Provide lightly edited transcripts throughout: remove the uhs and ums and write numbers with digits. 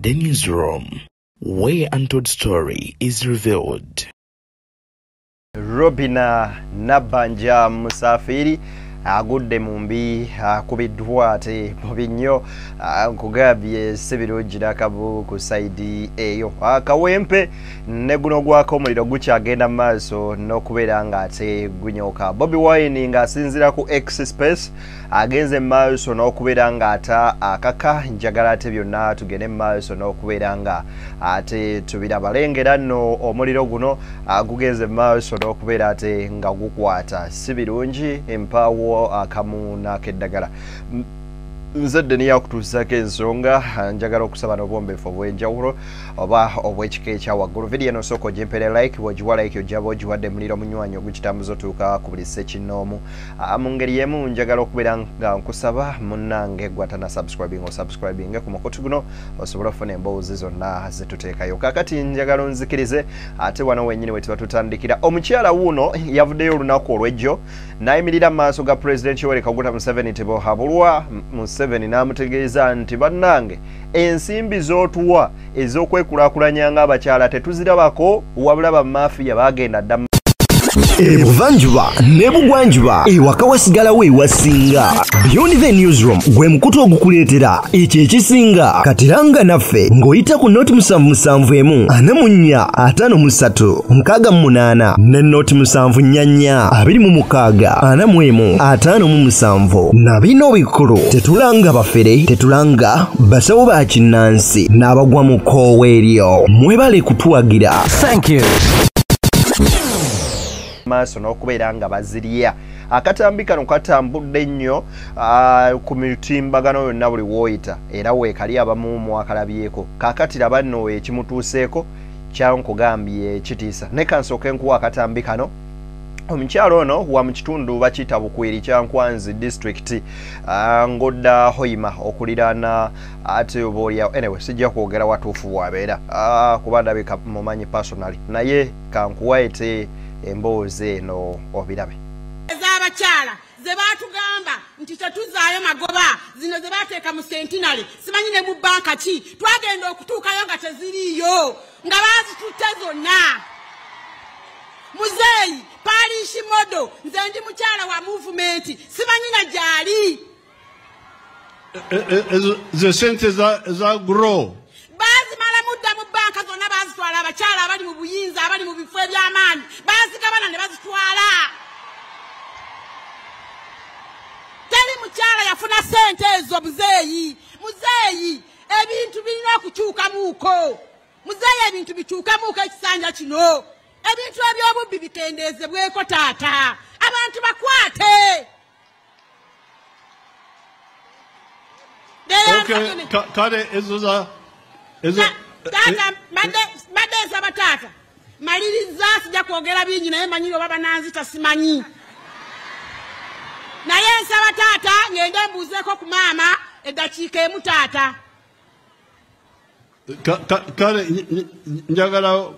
The newsroom, where untold story is revealed. Robina Nabanja Musafiri agudde mumbi akubiddwa ate mubi nnyo nkugambye sibirungira kabu ku saidi eyo akawempe ne guno gwako omuliro gukyagenda mu maaso n'okubeera nga ate gunyoka. Bobi Wine ng'asinziira ku X Space agenze mu maaso n'okubeera nga ata akaka njagala ate byonna tugende mu maaso n'okubeera nga ate tubirabalengera nno omuliro guno gugenze mu maaso n'okubeera ate nga gukwata sibirungi empaawo akamu n'akeddagala. Nzadde niyo akutuusako ensonga njagala okusaba n'obwombeefu obw'enjawulo oba obw'ekika ekya waggulu. Vidiyo eno sooka ogimpere like, bw'ogiwa like ojjaba ogiwadde muliro munywanyi ogukitambuza otuuka ku buli ssekinnoomu. Mu ngeri emu njagala okubeera nga nkusaba munnange gwatana subscribing osubscribing ku mukutu guno osobola okufuna emboozi zonna zetuteekayo. Kaakati njagala onzikirize ate wano wennyini we tuba tutandikira. Omukyala wuuno yavuddeyo olunaku olw'ejjo n'ayimirira mu maaso ga Pulezidenti Yoweri Kaguta Museveni tibohabulwa Museveni n'amutegeeza nti bannange ensimbi z'otuwa ez'okwekulaakulanya ng'abakyala tetuzirabako wabula bamafiya baagenda dda Ebuvanjuba nebugwanjuba ewaka wasigalawo ewasinga. Beyond the Newsroom gwe mukutu ogukuleetera ekyo ekisinga katiranga naffe ng'oyita ku noti 774 ne noti 744 na bino bikulu tetulanga bafere tetulanga basawo ba kinnansi n'abagwa mu koowa eryo. Mwebale kutuwagira. Thank you. maaso n'okubeera nga bazirya. Akatambi kano katambudde nnyo ku mitimbagano yonna buli w'oyita era weekali abamu mwakalabyeko. Kaakati laba nno ekimutuuseeko kyankugambye kitiisa. Ne kansooke nkuwa akatambi kano. Omukyalo ono wa mu kitundu bakiyita Bukwiri Kyankwanzi district ngodda Hoima okuliraana ate oboolyawo anyway sijja kwogera watuufu bwabeera kuba ndabika mumanyi personally naye kankuwaite emboozi eno obirabe. Ez'abakyala ze baatugamba nti tetuzaayo magoba zino ze baateeka mu sentinale simanyi ne mu banka ki twagenda okutuukayo nga teziriiyo nga baazitutte zonna. Muzeeyi Parish Modo nze ndi mukyala wa movement simanyi na gyali. Ze sente za grow baazimala mudda mu banka zonna baazitwala abakyala abali mu buyinza abali mu bifo eby'amaanyi baazigabana ne bazitwala. Teri mukyala yafuna sente ezo muzeeyi. Muzeeyi ebintu birina okukyukamuuko. Muzeeyi ebintu bikyukamuuko ekisanja kino. Ebintu eby'obubbi bikendeezebweko taata. Abantu bakwate. Okay, kale ezo za taata madde nsaba taata maliriza sijja kwogera bingi naye manyiro baba nanzita simanyi. Naye nsaba taata ngende mbuuzeeko ku maama eddakiika emu taata. Kale njagala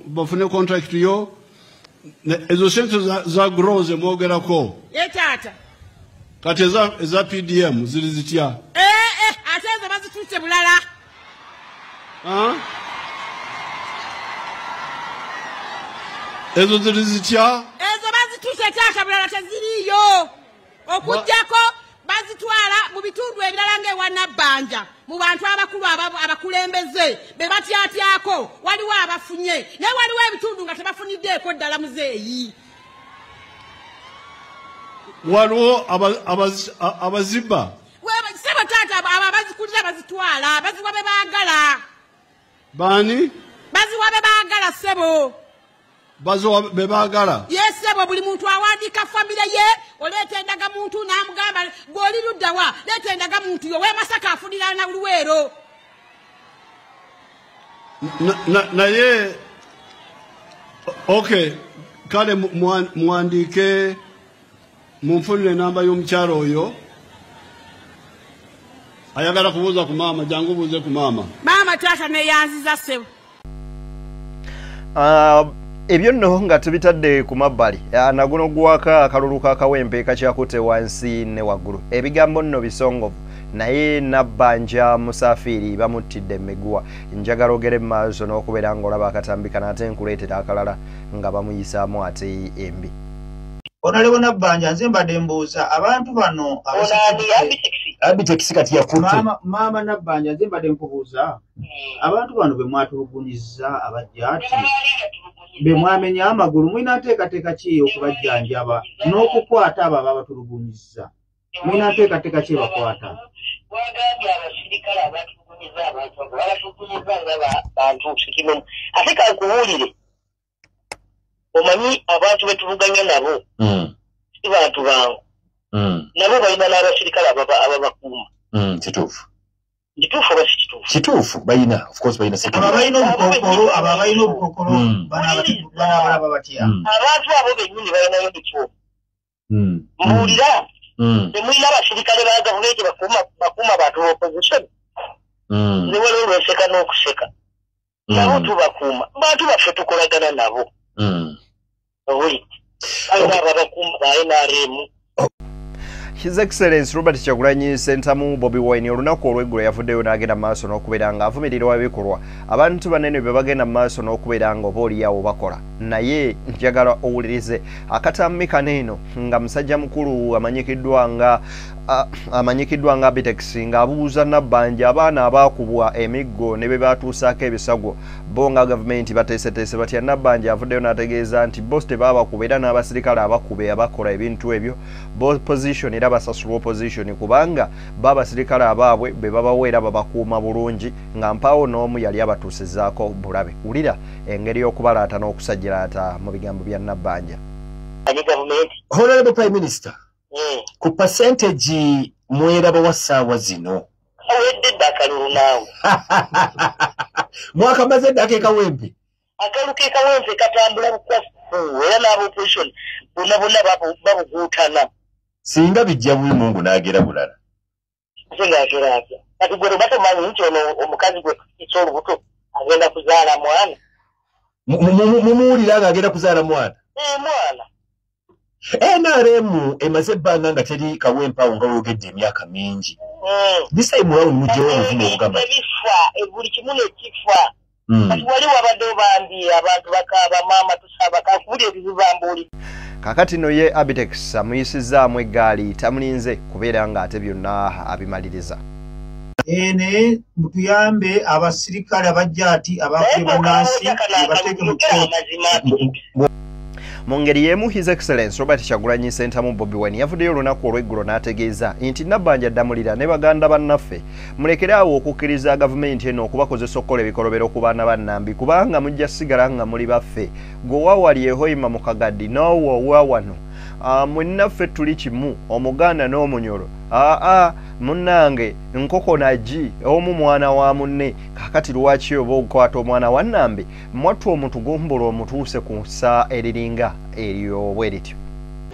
bafune contract yo ezo sente za grow ze mwogerako. Ye taata kati eza PDM ziri zitya? Ate ezo bazitutte bulala. Ezo ziri zitya? Ezo bazitutte taata bulala teziriiyo. Okujjako bazitwala mu bitundu ebirala ng'ewa Nabbanja mu bantu abakulu abakulembeze be batyatyako waliwo abafunye naye waliwo ebitundu nga tebafuniddeeko ddala muzeeyi. Waliwo abaziba sebo taata abo abazikulira bazitwala baziwa be baagala. Bani? Baziwa be baagala sebo. Baziwa be baagala? Yes sebo buli muntu awandiika famire ye oleeta endaga muntu n'amugamba gw'oli ludda wa leeta endaga muntu yo w'e Masaka afunira na Luweero. Naye okay kale muwandiike munfunire namba y'omukyalo oyo ayagala kubuuza ku maama jangu buuze ku maama. Maama taata neyanziza sebo. ebyo nno nga tubitadde ku mabbali naguno gwaka akalulu ka kawempe kakyakute wansi ne waggulu ebigambo nno bisongovu naye Nabbanja Musafiri bamuttidde Meggwa njagala ogere maaso n'okubeera ng'olaba akatambika nate nkuleetera akalala nga bamuyisaamu ate embi Onalewo Nabbanja nze mbadde mbuuza abantu bano Abitex kati yakutte mama Nabbanja nze mbadde nkubuuza abantu bano be mwatulugunyizza abajjaati be mwamenya amagulu mwina nteekateeka ki okubajjanjaba n'okukwata abo ababatulugunyizza mwina nteekateeka ki bakwata wagambye abasirikale abatulugunyizza abantu abatulugunyizza ng'abantu sikimu ate kankubuulire omanyi abantu betuvuganya nabo si bantu bangu nabo balina n'abasirikale ababakuuma kituufu kituufu oba si kituufu kituufu balina of course balina abalina obukokolo banabalaba batya abantu abo bennyini balinayo ekyo mbuulira temulina abasirikale ba gavumenti bakuuma bantu opposition newala olwenseka n'okuseka nabo tubakuuma bantu baffe tukolagana nabo Owuli. Abakuuma ba NRM. His Excellency Robert Kyagulanyi Ssentamu Bobi Wine olunaku olw'eggulo yavuddeyo n'agenda maaso n'okubeera nga avumirira ebikolwa abantu banene bye bagenda maaso n'okubeera nga oba oliawo bakola naye njagala owulirize akatambi kaneeno nga musajja mukulu amanyikiddwa nga Abitex ng'abuuza Nabbanja abaana abaakubwa emiggo ne be baatuusaako ebisago bo nga gavumenti bateeseteese batya Nabbanja avuddeyo n'ategeeza nti bo tebaabakuba era n'abasirikale abakuba abakola ebintu ebyo bo opposition era basasulwa opposition kubanga babasirikale abaabwe be babaweera babakuuma bulungi nga mpaawo n'omu yali abatuusizaako bulabe wulira engeri y'okubalaata n'okusajjiraata mu bigambo bya Nabbanja. Honorable Prime Minister ku percentage mweraba wa ssaawa zino awedde eddakalulu naawe mwakamaze eddaka ekawempe akalu k'ekawempe katambula bukwafu era n'aba opposition bonna babuguutana singa bijja bubi Mungu n'agera bulala nze ng'agera atya kati gwe batomanyi nti ono omukazi gwe kitsa olubuto agenda kuzaala mwana mumuwulira ng'agenda kuzaala mwana mwana NRM emaze ebbanga nga teri kawempe awo nga woogedde emyaka mingi this time round mujjewo obuvumu obugamba buli kimu nekifa kati wali wabadde obambi abantu bakaaba maama tusaba kakubuli ebizibambuli kakati no ye Abitex amuyisizaamu eggaali tamulinze kubeera ng'ate byonna abimaliriza ene mutuyambe abasirikale abajjaati abakuye bannansi bateeke mu kkooti mu ngeri y'emu His Excellency Robert Kyagulanyi Ssentamu Bobi Wine yavuddeyo olunaku olw'eggulo n'ategeeza nti Nabbanja addamulira ne baganda bannaffe mulekere awo okukkiriza gavumenti eno okubakozesa okukola ebikolobero ku baana ba Nnambi kubanga mujja sigala nga muli baffe gwe waawali ehoyima mu kagaddi n'owo owa wano mwenaffe tuli kimu omuganda n'omunyolo munnange nkoko nagi omu mwana wa munne kakati lwaki oba okukwata omwana wa Nnambi mwattu omutugumbula omutuuse ku nsa eriringa eryo bwe lityo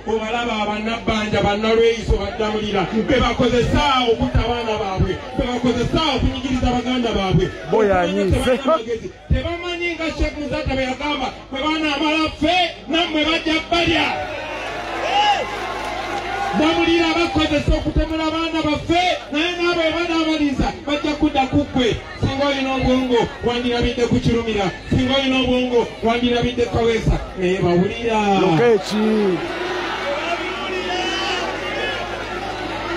obalaba abannabbanja bannalweyiso baddamulira bebakozesa okutta abaana baabwe bebakozesa okunyigiriza baganda baabwe boyanyize tebamanyi nga Sheikh Muzata bwe yagamba bwe baanaamala ffe nammwe bajja balya bamulira bakozesa okutemula abaana baffe naye naabo banaabaliza bajja kudda kuggwe singa olina obwongo wandirabidde ku Kirumira singa olina obwongo wandirabidde Kaweesa naye bawulira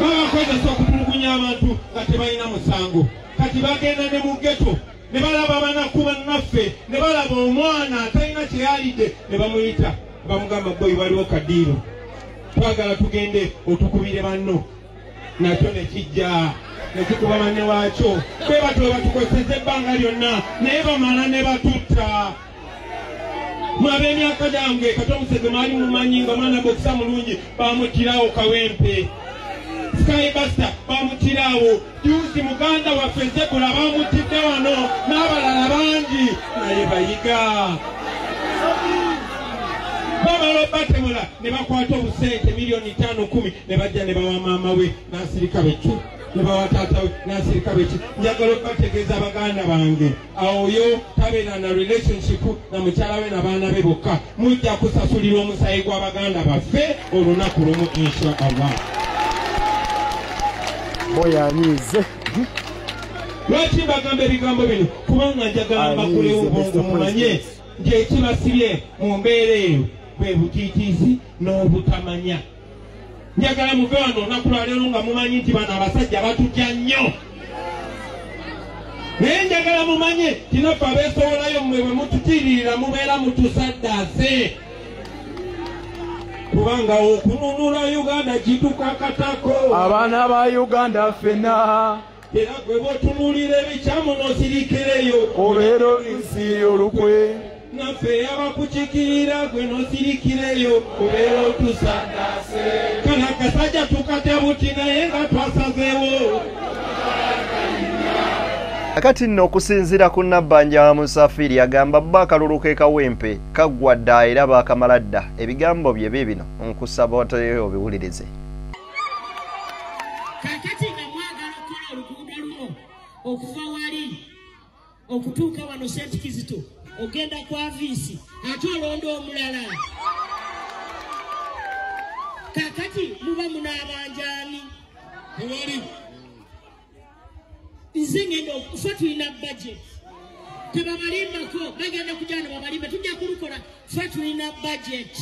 babakozesa okutulugunya abantu nga tebalina musango kati bagenda ne mu ghetto ne balaba banakuba naffe ne balaba omwana atalina kyeyalidde ne bamuyita bamugamba boyi waliwo kadiiro twagala tugende otukubire banno nakyo nekijja nekikuba manne waakyo be batwe batukoseza ebbanga lyonna naye bamala ne batutta mwabe emyaka gyange kati omusege maali mumanyi nga mwana bokisa mulungi bamutirawo kawempe Skybasta bamutirawo juzi muganda waffe Zebula bamutidde wano n'abalala bangi naye bayiga bamala batemula ne bakwata obusente miliyoni 5-10 ne bajja ne bawa maama we n'asirika beccu ne bawataata n'asirika beki njagala okubategeeza abaganda bange oyo tabeera na relationship na mukyala we n'abaana be bokka mujja kusasulira omusayi gw'abaganda baffe olunaku lumu inshallah. Boyanyize lwaki mbagamba ebigambo bino kubanga njagala mbakolewo obwongo mumanye nti ekibasibye mu mbeera eyo bwe butiitiizi n'obutamanya. Njagala muve wano olunaku lwaleero nga mumanyi nti bano abasajja batujja nnyo, naye njagala mumanye tinaffe abeesowolayo mmwe bwe mututiiririra mubeera mutusaddaase, kubanga okununula Uganda gituka katako. Abaana ba Uganda ffenna era gwe bw'otunuulira ebikyamu n'osirikireyo obeera nsi olukwe, naffe yabakukikirira gwe n'osirikireyo obeera otusaddaase. Kale akasajja tukatya buti naye nga twasazeewo. Akati nno okusinziira ku Nabbanja wa Musafiri agamba bba akalulu ke Kawempe kaggwa dda era baakamala dda. Ebigambo bye bibino nkusaba oteyo obiwulirize. Kakati nga mwagala okukola oluguudo luno okuva wali okutuuka wano St. Kizito ogenda kwa Viisi ate olonda omulala. Kakati muba munaabanjaani ewali nze ngenda okufa tulina budget tebabalimbako bagenda kujana babalimba tujja kulukola fa tulina budget.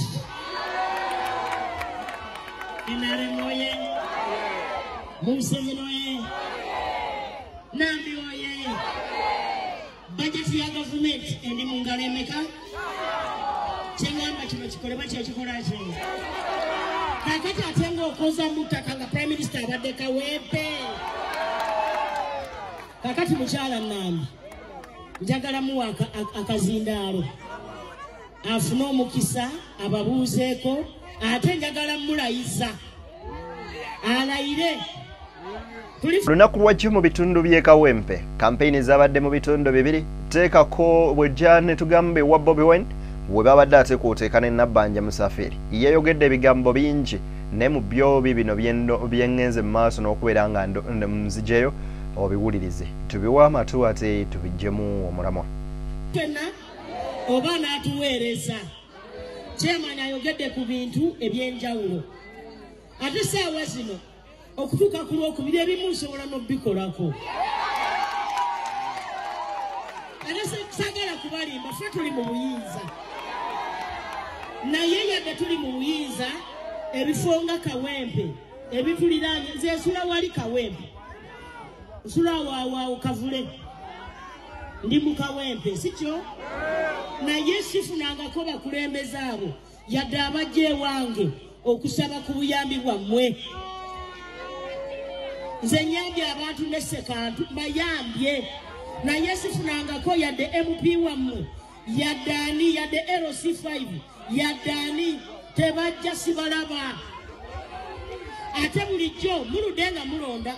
Inaremoye Musevenoye Nambioye budget ya government endi mungalo emeka kyengamba kino kikolebwa kyekikola kye. Kakati ate ng'okoza mutaka nga prime minister abadde Kawempe. Kakati mukyala Nambi njagala muwa akazindaalo afune omukisa ababuuzeeko ate njagala mulayiza alayire. Lunaku lwaki mu bitundu by'e Kawempe kampeyini zabadde mu bitundu bibiri. Teekako bwejja ne tugambe wa Bobi Wine we babadde ate kw'oteeka ne Nabbanja Musafiri yeeyogedde ebigambo bingi ne mu byobi bino byengenze mu maaso n'okubeera nga nzijeyo obiwulirize tubiwa amatu ate tubijjemu omulamwa. Tena oba n'atuweereza chairman ayogedde ku bintu ebyenjawulo ate saawa zino okutuuka ku lwokubiri ebimu nsobola n'obikolako. Ate sagala kubalimba ffe tuli mu buyinza naye yadde tuli mu buyinza ebifo nga Kawempe ebituliraanye nze nsula wali Kawempe nsula waawo Kavule ndi mu Kawempe sikyo naye sifunangako bakulembeze abo yadde abajja ewange okusaba ku buyambi bwammwe. Nze nyambye abantu n'essekantu bayambye naye sifunangako yadde MP wammwe yadde ani yadde LC5 yadde ani tebajja sibalaba ate bulijjo muludde nga mulonda.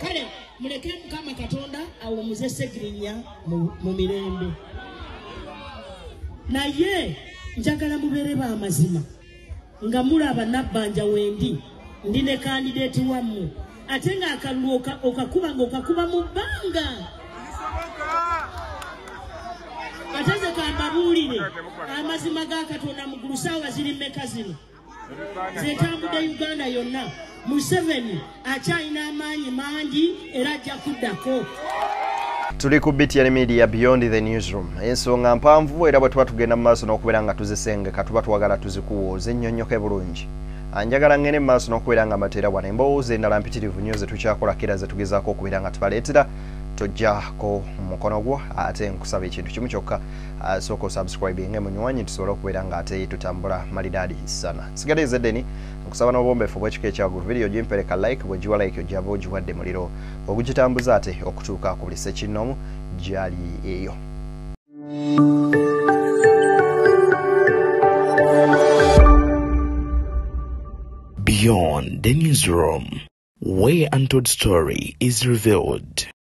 Kale muleke Mukama Katonda awumuze Segirinya mu mirembe naye njagala mubeere b'amazima nga mulaba Nabbanja wendi ndi ne kandidate wammwe ate nga akalulu okakuba mu bbanga ate ze kambabuulire amazima ga Katonda mu ggulu saawa ziri mmeka zino zetambudde Uganda yonna. Museveni akyalina amaanyi mangi era ajja kuddako. Tuli ku BTN Media Beyond the Newsroom. Ensonga mpanvu era bwe tuba tugenda mu maaso n'okubeera nga tuzisengeka tuba twagala tuzikuwooza ennyonnyoke bulungi. Anjagala ngene mu maaso n'okubeera nga mbateera wano emboozi endala mpitirivu nnyo ze tukyakolako era ze tugezaako okubeera nga tubaleetera tojjako mukono gwo ate nkusaba ekintu kimu kyokka sooka osubscribinge munywanyi tusobole okubeera nga ate tutambula malidaadi sana. Nsigadde Zedeni nkusaba n'obwombeefu bw'ekika ekyagulu video gimpereka like bwe giwa like ojjaba ogiwadde muliro ogugitambuza ate okutuuka ku buli ssekinnoomu gyali eyo. Beyond the Newsroom, where untold story is revealed.